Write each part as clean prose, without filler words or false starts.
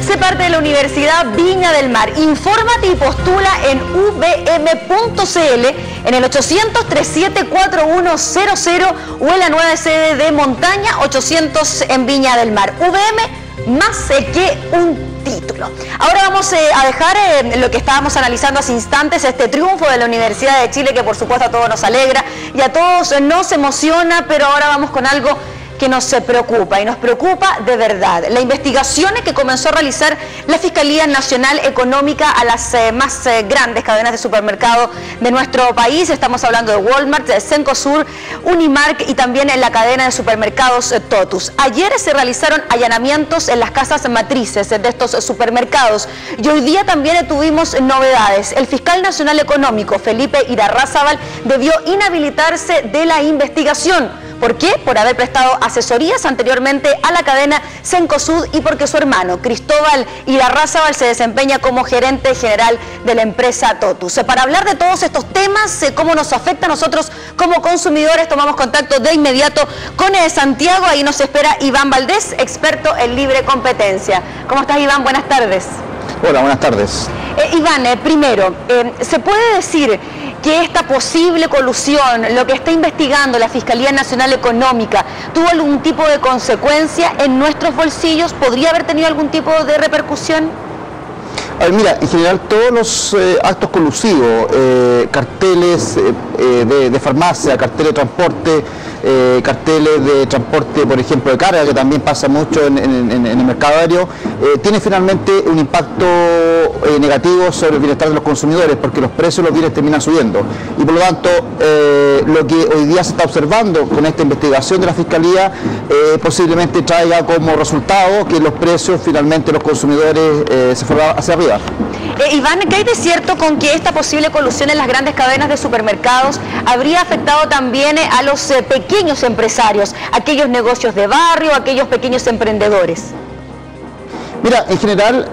Sé parte de la Universidad Viña del Mar. Infórmate y postula en uvm.cl, en el 800-374100 o en la nueva sede de Montaña 800 en Viña del Mar. UVM, más que un título. Ahora vamos a dejar lo que estábamos analizando hace instantes, este triunfo de la Universidad de Chile, que por supuesto a todos nos alegra y a todos nos emociona, pero ahora vamos con algo que nos preocupa, y nos preocupa de verdad. La investigación que comenzó a realizar la Fiscalía Nacional Económica a las más grandes cadenas de supermercado de nuestro país. Estamos hablando de Walmart, de Cencosud, Unimark y también en la cadena de supermercados Totus. Ayer se realizaron allanamientos en las casas matrices de estos supermercados y hoy día también tuvimos novedades. El fiscal nacional económico, Felipe Irarrázaval, debió inhabilitarse de la investigación. ¿Por qué? Por haber prestado asesorías anteriormente a la cadena Cencosud y porque su hermano, Cristóbal Irarrázaval, se desempeña como gerente general de la empresa Totus. Para hablar de todos estos temas, cómo nos afecta a nosotros como consumidores, tomamos contacto de inmediato con Santiago. Ahí nos espera Iván Valdés, experto en libre competencia. ¿Cómo estás, Iván? Buenas tardes. Hola, buenas tardes. Iván, primero, ¿se puede decir que esta posible colusión, lo que está investigando la Fiscalía Nacional Económica, tuvo algún tipo de consecuencia en nuestros bolsillos? ¿Podría haber tenido algún tipo de repercusión? A ver, mira, en general todos los actos colusivos, carteles de farmacia, carteles de transporte, carteles de transporte, por ejemplo, de carga, que también pasa mucho en el mercado aéreo, tiene finalmente un impacto negativo sobre el bienestar de los consumidores, porque los precios de los bienes terminan subiendo. Y por lo tanto, lo que hoy día se está observando con esta investigación de la Fiscalía posiblemente traiga como resultado que los precios finalmente los consumidores se fueran hacia arriba. Iván, ¿qué hay de cierto con que esta posible colusión en las grandes cadenas de supermercados habría afectado también a los pequeños empresarios, aquellos negocios de barrio, aquellos pequeños emprendedores? Mira, en general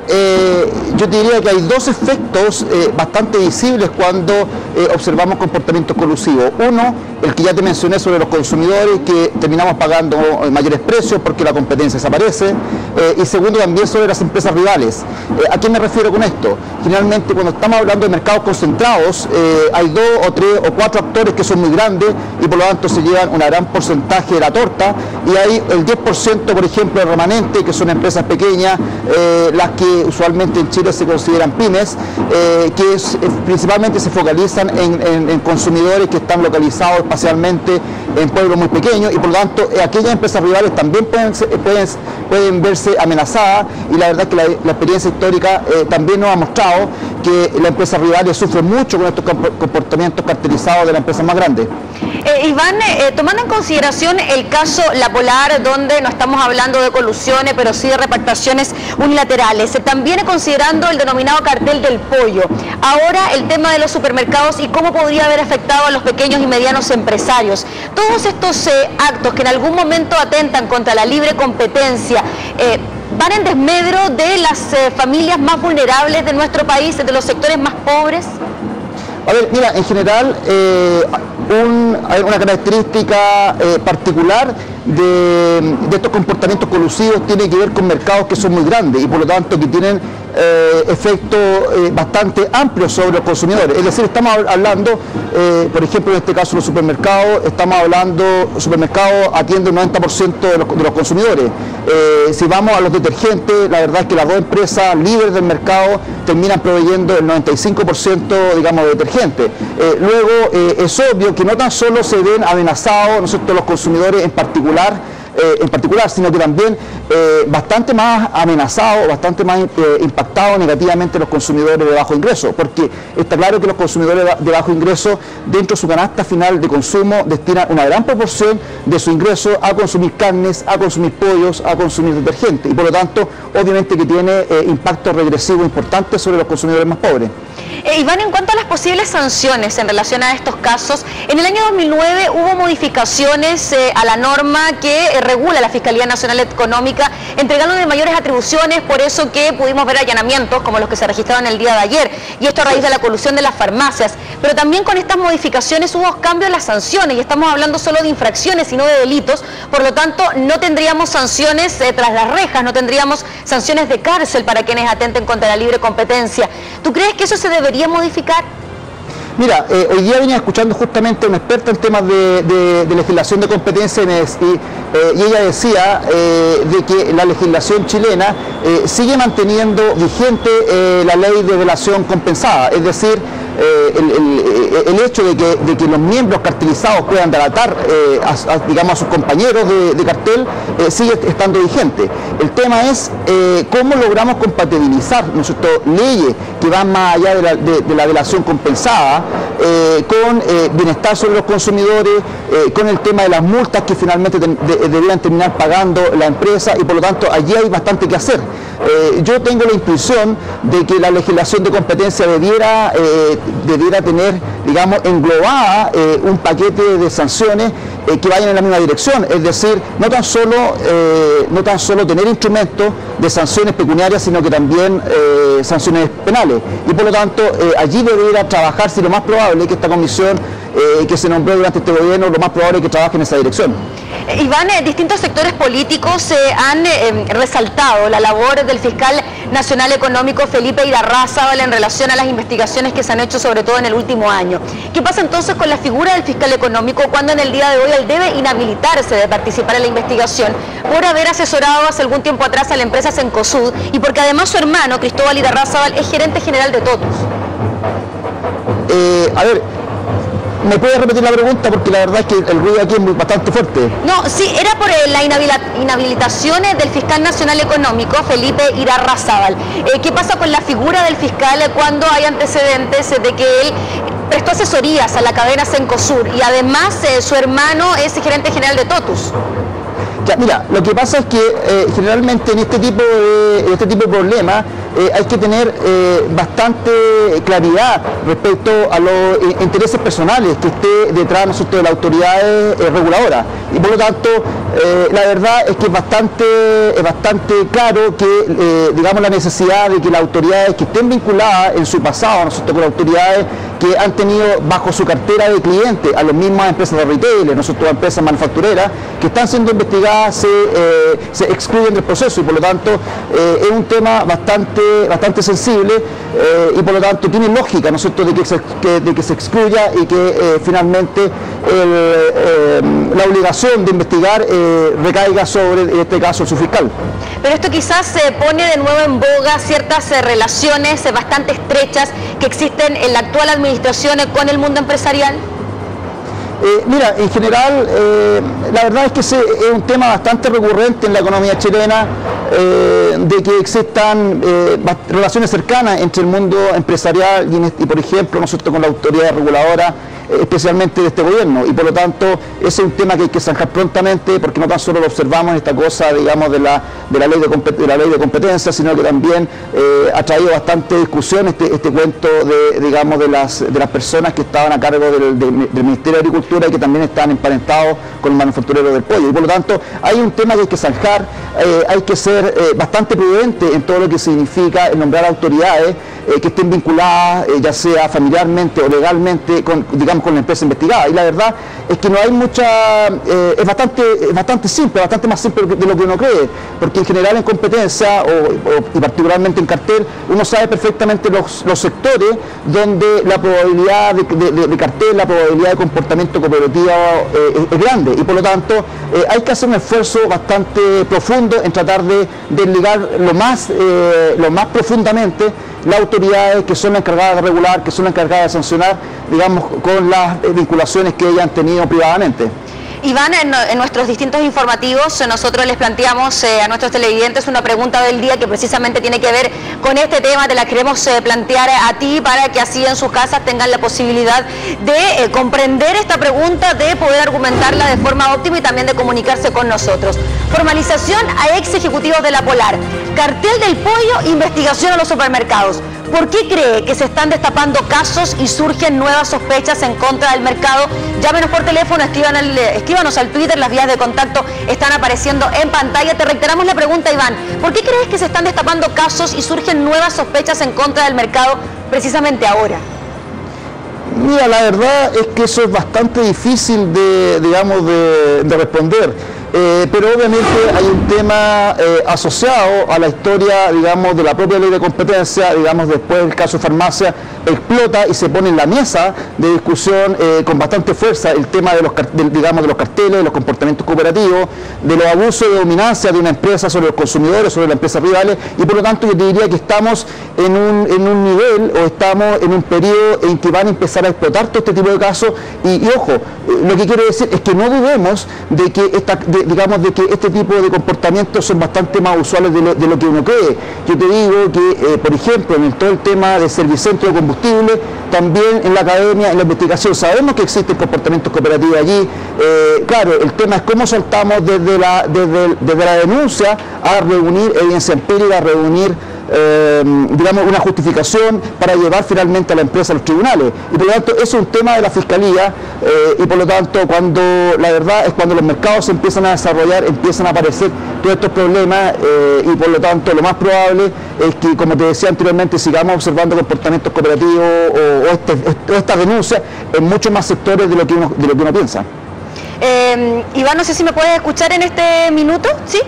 yo te diría que hay dos efectos bastante visibles cuando observamos comportamientos colusivos. Uno, el que ya te mencioné sobre los consumidores, que terminamos pagando mayores precios porque la competencia desaparece. Y segundo, también sobre las empresas rivales. ¿A qué me refiero con esto? Generalmente cuando estamos hablando de mercados concentrados, hay 2 o 3 o 4 actores que son muy grandes y por lo tanto se llevan un gran porcentaje de la torta, y hay el 10%, por ejemplo, de remanente, que son empresas pequeñas, las que usualmente en Chile se consideran pymes, que principalmente se focalizan en consumidores que están localizados espacialmente en pueblos muy pequeños, y por lo tanto aquellas empresas rivales también pueden verse amenazadas, y la verdad es que la experiencia histórica también nos ha mostrado que las empresas rivales sufren mucho con estos comportamientos cartelizados de las empresas más grandes. Iván, tomando en consideración el caso La Polar, donde no estamos hablando de colusiones, pero sí de repactaciones unilaterales, también considerando el denominado cartel del pollo, ahora el tema de los supermercados y cómo podría haber afectado a los pequeños y medianos empresarios, todos estos actos que en algún momento atentan contra la libre competencia, ¿van en desmedro de las familias más vulnerables de nuestro país, de los sectores más pobres? A ver, mira, en general hay una característica particular de estos comportamientos colusivos, tiene que ver con mercados que son muy grandes y por lo tanto que tienen efectos bastante amplios sobre los consumidores. Es decir, estamos hablando, por ejemplo, en este caso los supermercados, supermercados atienden el 90% de los consumidores. Si vamos a los detergentes, la verdad es que las dos empresas líderes del mercado terminan proveyendo el 95%, digamos, de detergentes. Luego, es obvio que no tan solo se ven amenazados, ¿no es cierto?, los consumidores en particular, sino que también bastante más amenazados, bastante más impactados negativamente los consumidores de bajo ingreso, porque está claro que los consumidores de bajo ingreso, dentro de su canasta final de consumo, destinan una gran proporción de su ingreso a consumir carnes, a consumir pollos, a consumir detergentes, y por lo tanto, obviamente que tiene impacto regresivo importante sobre los consumidores más pobres. Iván, en cuanto a las posibles sanciones en relación a estos casos, en el año 2009 hubo modificaciones a la norma que regula la Fiscalía Nacional Económica, entregándole mayores atribuciones, por eso que pudimos ver allanamientos como los que se registraron el día de ayer, y esto a raíz de la colusión de las farmacias. Pero también con estas modificaciones hubo cambios en las sanciones, y estamos hablando solo de infracciones y no de delitos, por lo tanto no tendríamos sanciones tras las rejas, no tendríamos sanciones de cárcel para quienes atenten contra la libre competencia. ¿Tú crees que eso se debería modificar? Mira, hoy día venía escuchando justamente a una experta en temas de legislación de competencia y ella decía de que la legislación chilena sigue manteniendo vigente la ley de delación compensada, es decir, el hecho de que los miembros cartelizados puedan delatar digamos, a sus compañeros de cartel sigue estando vigente. El tema es cómo logramos compatibilizar leyes que van más allá de la delación compensada con bienestar sobre los consumidores, con el tema de las multas que finalmente deberían terminar pagando la empresa, y por lo tanto allí hay bastante que hacer. Yo tengo la intuición de que la legislación de competencia debiera tener, digamos, englobada un paquete de sanciones que vayan en la misma dirección, es decir, no tan solo tener instrumentos de sanciones pecuniarias, sino que también sanciones penales, y por lo tanto allí debería trabajarse, lo más probable es que esta comisión que se nombró durante este gobierno, lo más probable es que trabaje en esa dirección. Iván, distintos sectores políticos han resaltado la labor del fiscal nacional económico Felipe Irarrázaval en relación a las investigaciones que se han hecho sobre todo en el último año. ¿Qué pasa entonces con la figura del fiscal económico cuando en el día de hoy él debe inhabilitarse de participar en la investigación por haber asesorado hace algún tiempo atrás a la empresa Cencosud y porque además su hermano Cristóbal Irarrázaval es gerente general de Totus? A ver, ¿me puedes repetir la pregunta? Porque la verdad es que el ruido aquí es bastante fuerte. No, sí, era por la inhabilitación del fiscal nacional económico, Felipe Irarrázaval. ¿Qué pasa con la figura del fiscal cuando hay antecedentes de que él prestó asesorías a la cadena Cencosud y además su hermano es gerente general de Totus? Ya, mira, lo que pasa es que generalmente en este tipo de problemas hay que tener bastante claridad respecto a los intereses personales que esté detrás, ¿no es cierto?, de las autoridades reguladoras, y por lo tanto la verdad es que es bastante claro que digamos, la necesidad de que las autoridades que estén vinculadas en su pasado, ¿no es cierto?, con autoridades que han tenido bajo su cartera de clientes a las mismas empresas de retail, ¿no es cierto?, empresas manufactureras que están siendo investigadas, se excluyen del proceso, y por lo tanto es un tema bastante sensible, y por lo tanto tiene lógica, ¿no es cierto?, de que se excluya y que finalmente la obligación de investigar recaiga sobre, en este caso, su fiscal. Pero esto quizás se pone de nuevo en boga ciertas relaciones bastante estrechas que existen en la actual administración con el mundo empresarial. Mira, en general, la verdad es que es un tema bastante recurrente en la economía chilena, de que existan relaciones cercanas entre el mundo empresarial y por ejemplo, nosotros con la autoridad reguladora, especialmente de este gobierno, y por lo tanto ese es un tema que hay que zanjar prontamente, porque no tan solo lo observamos en esta cosa, digamos, de la ley de competencia, sino que también ha traído bastante discusión este cuento de las personas que estaban a cargo del Ministerio de Agricultura y que también están emparentados con el manufacturero del pollo, y por lo tanto hay un tema que hay que zanjar, hay que ser bastante prudente en todo lo que significa el nombrar autoridades que estén vinculadas, ya sea familiarmente o legalmente, con la empresa investigada. Y la verdad es que no hay mucha, es bastante simple, bastante más simple de lo que uno cree, porque en general en competencia y particularmente en cartel, uno sabe perfectamente los sectores donde la probabilidad de cartel, la probabilidad de comportamiento cooperativo es grande, y por lo tanto hay que hacer un esfuerzo bastante profundo en tratar de ligar lo más profundamente las autoridades que son las encargadas de regular, que son las encargadas de sancionar, digamos, con las vinculaciones que ellas han tenido privadamente. Iván, en nuestros distintos informativos nosotros les planteamos a nuestros televidentes una pregunta del día que precisamente tiene que ver con este tema. Te la queremos plantear a ti para que así en sus casas tengan la posibilidad de comprender esta pregunta, de poder argumentarla de forma óptima y también de comunicarse con nosotros. Formalización a ex ejecutivos de la Polar. Cartel del pollo, investigación a los supermercados. ¿por qué cree que se están destapando casos y surgen nuevas sospechas en contra del mercado? Llámenos por teléfono, escríbanos al Twitter, las vías de contacto están apareciendo en pantalla. Te reiteramos la pregunta, Iván, ¿por qué crees que se están destapando casos y surgen nuevas sospechas en contra del mercado precisamente ahora? Mira, la verdad es que eso es bastante difícil de responder. Pero obviamente hay un tema asociado a la historia, digamos, de la propia ley de competencia, digamos, después del caso farmacia, explota y se pone en la mesa de discusión con bastante fuerza el tema de los carteles, de los comportamientos cooperativos, de los abusos de dominancia de una empresa sobre los consumidores, sobre las empresas rivales, y por lo tanto yo te diría que estamos en un nivel o estamos en un periodo en que van a empezar a explotar todo este tipo de casos y ojo, lo que quiero decir es que no dudemos de que este tipo de comportamientos son bastante más usuales de lo que uno cree. Yo te digo que, por ejemplo, en todo el tema de servicentro de combustible, también en la academia, en la investigación, sabemos que existen comportamientos cooperativos allí. Claro, el tema es cómo saltamos desde la denuncia a reunir evidencia empírica, a reunir una justificación para llevar finalmente a la empresa a los tribunales, y por lo tanto eso es un tema de la Fiscalía, y por lo tanto la verdad es cuando los mercados se empiezan a desarrollar, empiezan a aparecer todos estos problemas, y por lo tanto lo más probable es que, como te decía anteriormente, sigamos observando comportamientos cooperativos o estas denuncias en muchos más sectores de lo que uno piensa. Iván, no sé si me puedes escuchar en este minuto, ¿sí?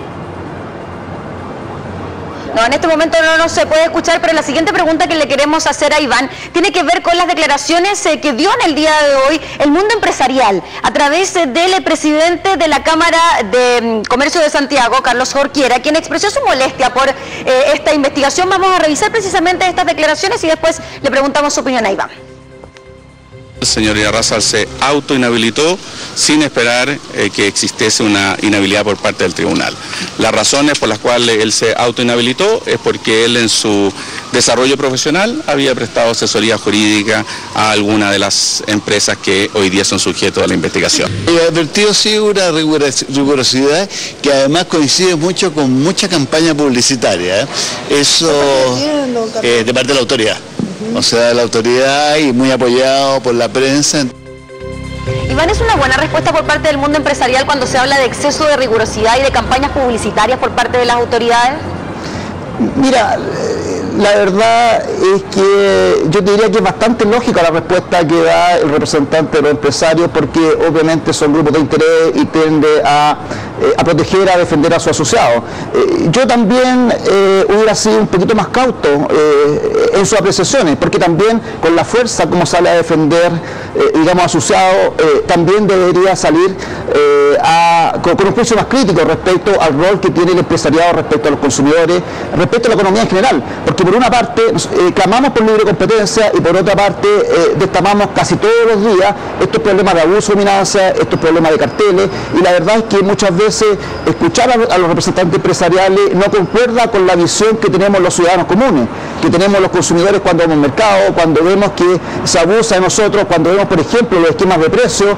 No, en este momento no se puede escuchar, pero la siguiente pregunta que le queremos hacer a Iván tiene que ver con las declaraciones que dio en el día de hoy el mundo empresarial a través del presidente de la Cámara de Comercio de Santiago, Carlos Jorquiera, quien expresó su molestia por esta investigación. Vamos a revisar precisamente estas declaraciones y después le preguntamos su opinión a Iván. El señor Irarrázaval se autoinhabilitó sin esperar que existiese una inhabilidad por parte del tribunal. Las razones por las cuales él se autoinhabilitó es porque él en su desarrollo profesional había prestado asesoría jurídica a alguna de las empresas que hoy día son sujetos a la investigación. He advertido sí una rigurosidad que además coincide mucho con mucha campaña publicitaria. Eso de parte de la autoridad. O sea, la autoridad y muy apoyado por la prensa. Iván, ¿es una buena respuesta por parte del mundo empresarial cuando se habla de exceso de rigurosidad y de campañas publicitarias por parte de las autoridades? Mira, la verdad es que yo te diría que es bastante lógica la respuesta que da el representante de los empresarios, porque obviamente son grupos de interés y tiende a proteger, a defender a su asociado. Yo también hubiera sido un poquito más cauto en sus apreciaciones, porque también con la fuerza como sale a defender, asociado, también debería salir con un juicio más crítico respecto al rol que tiene el empresariado respecto a los consumidores, respecto a la economía en general, porque por una parte clamamos por libre competencia y por otra parte destapamos casi todos los días estos problemas de abuso, dominancia, estos problemas de carteles, y la verdad es que muchas veces escuchar a los representantes empresariales no concuerda con la visión que tenemos los ciudadanos comunes, que tenemos los consumidores cuando vamos al mercado, cuando vemos que se abusa de nosotros, cuando vemos, por ejemplo, los esquemas de precios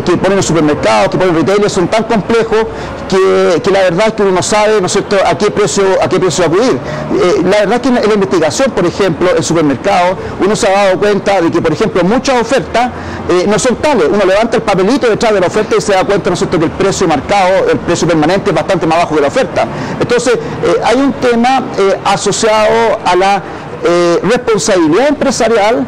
que ponen en supermercados, que ponen retailers, son tan complejos que la verdad es que uno no sabe, ¿no es cierto?, a qué precio acudir. La verdad es que en la investigación, por ejemplo, en supermercados, uno se ha dado cuenta de que, por ejemplo, muchas ofertas no son tales. Uno levanta el papelito detrás de la oferta y se da cuenta, ¿no es cierto?, que el precio marcado, el precio permanente es bastante más bajo que la oferta. Entonces, hay un tema asociado a la responsabilidad empresarial,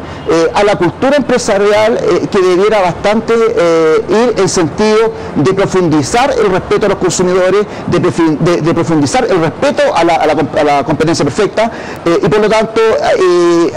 a la cultura empresarial que debiera bastante ir en sentido de profundizar el respeto a los consumidores, de profundizar el respeto a la competencia perfecta, y por lo tanto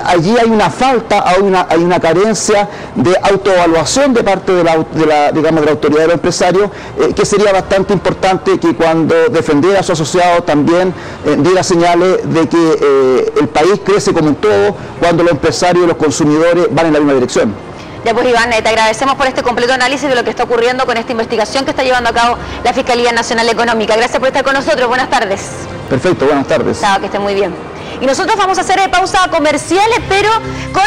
allí hay una falta, hay una carencia de autoevaluación de parte de la autoridad de los empresarios, que sería bastante importante que cuando defendiera a su asociado también diera señales de que el país crece como un todo cuando los empresarios y los consumidores van en la misma dirección. Ya pues, Iván, te agradecemos por este completo análisis de lo que está ocurriendo con esta investigación que está llevando a cabo la Fiscalía Nacional Económica. Gracias por estar con nosotros, buenas tardes. Perfecto, buenas tardes. Chao, que esté muy bien. Y nosotros vamos a hacer pausa comerciales, pero con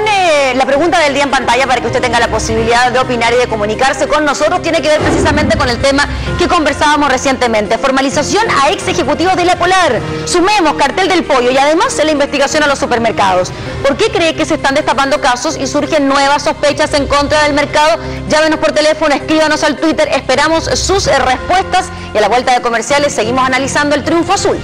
la pregunta del día en pantalla para que usted tenga la posibilidad de opinar y de comunicarse con nosotros. Tiene que ver precisamente con el tema que conversábamos recientemente. Formalización a ex ejecutivos de La Polar. Sumemos cartel del pollo y además la investigación a los supermercados. ¿Por qué cree que se están destapando casos y surgen nuevas sospechas en contra del mercado? Llámenos por teléfono, escríbanos al Twitter, esperamos sus respuestas y a la vuelta de comerciales seguimos analizando el triunfo azul.